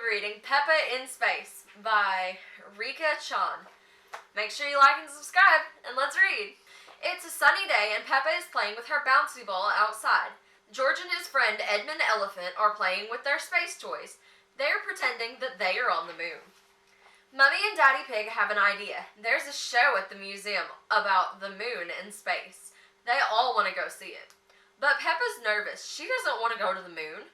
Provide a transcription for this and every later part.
reading Peppa in Space by Rika Chan. Make sure you like and subscribe, and let's read. It's a sunny day and Peppa is playing with her bouncy ball outside. George and his friend Edmund Elephant are playing with their space toys. They are pretending that they are on the moon. Mummy and Daddy Pig have an idea. There's a show at the museum about the moon and space. They all want to go see it. But Peppa's nervous. She doesn't want to go to the moon.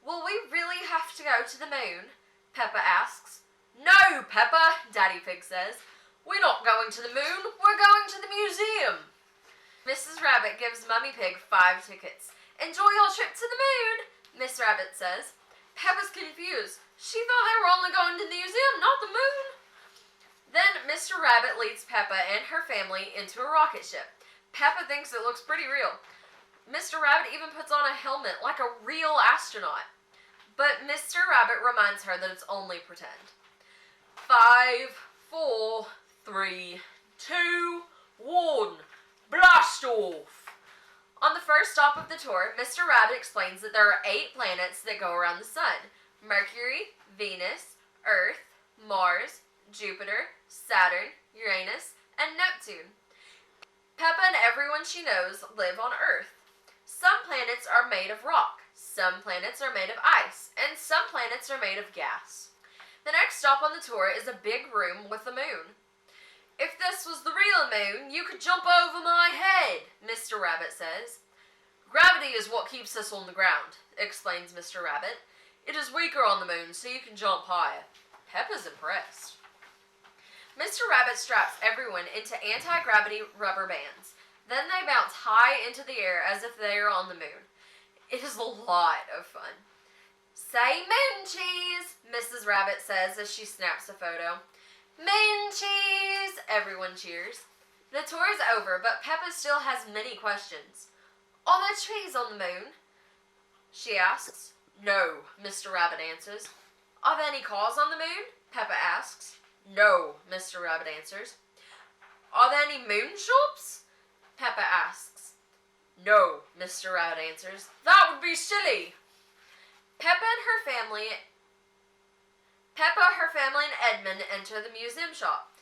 Will we really have to go to the moon? Peppa asks. No, Peppa, Daddy Pig says. We're not going to the moon. We're going to the museum. Mrs. Rabbit gives Mummy Pig 5 tickets. Enjoy your trip to the moon, Miss Rabbit says. Peppa's confused. She thought they were only going to the museum, not the moon. Then Mr. Rabbit leads Peppa and her family into a rocket ship. Peppa thinks it looks pretty real. Mr. Rabbit even puts on a helmet like a real astronaut. But Mr. Rabbit reminds her that it's only pretend. 5, 4, 3, 2, 1. Blast off! On the first stop of the tour, Mr. Rabbit explains that there are 8 planets that go around the sun. Mercury, Venus, Earth, Mars, Jupiter, Saturn, Uranus, and Neptune. Peppa and everyone she knows live on Earth. Some planets are made of rock, some planets are made of ice, and some planets are made of gas. The next stop on the tour is a big room with a moon. If this was the real moon, you could jump over my head, Mr. Rabbit says. Gravity is what keeps us on the ground, explains Mr. Rabbit. It is weaker on the moon, so you can jump higher. Peppa's impressed. Mr. Rabbit straps everyone into anti-gravity rubber bands. Then they bounce high into the air as if they are on the moon. It is a lot of fun. Say moon cheese, Mrs. Rabbit says as she snaps a photo. Moon cheese! Everyone cheers. The tour is over, but Peppa still has many questions. Are there trees on the moon? She asks. No, Mr. Rabbit answers. Are there any cars on the moon? Peppa asks. No, Mr. Rabbit answers. Are there any moon shops? Peppa asks. No, Mr. Rabbit answers. That would be silly. Peppa, her family, and Edmund enter the museum shop.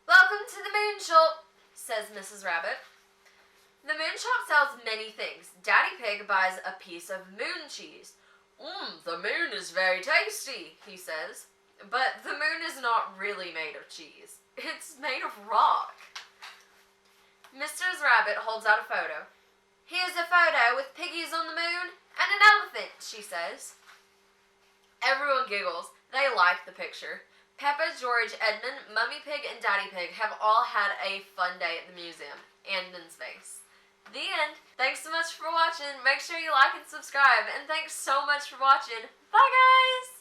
Welcome to the moon shop, says Mrs. Rabbit. The moon shop sells many things. Daddy Pig buys a piece of moon cheese. The moon is very tasty, he says. But the moon is not really made of cheese. It's made of rock. Mrs. Rabbit holds out a photo. Here's a photo with piggies on the moon and an elephant, she says. Everyone giggles. They like the picture. Peppa, George, Edmund, Mummy Pig, and Daddy Pig have all had a fun day at the museum and in space. The end. Thanks so much for watching. Make sure you like and subscribe. And thanks so much for watching. Bye, guys!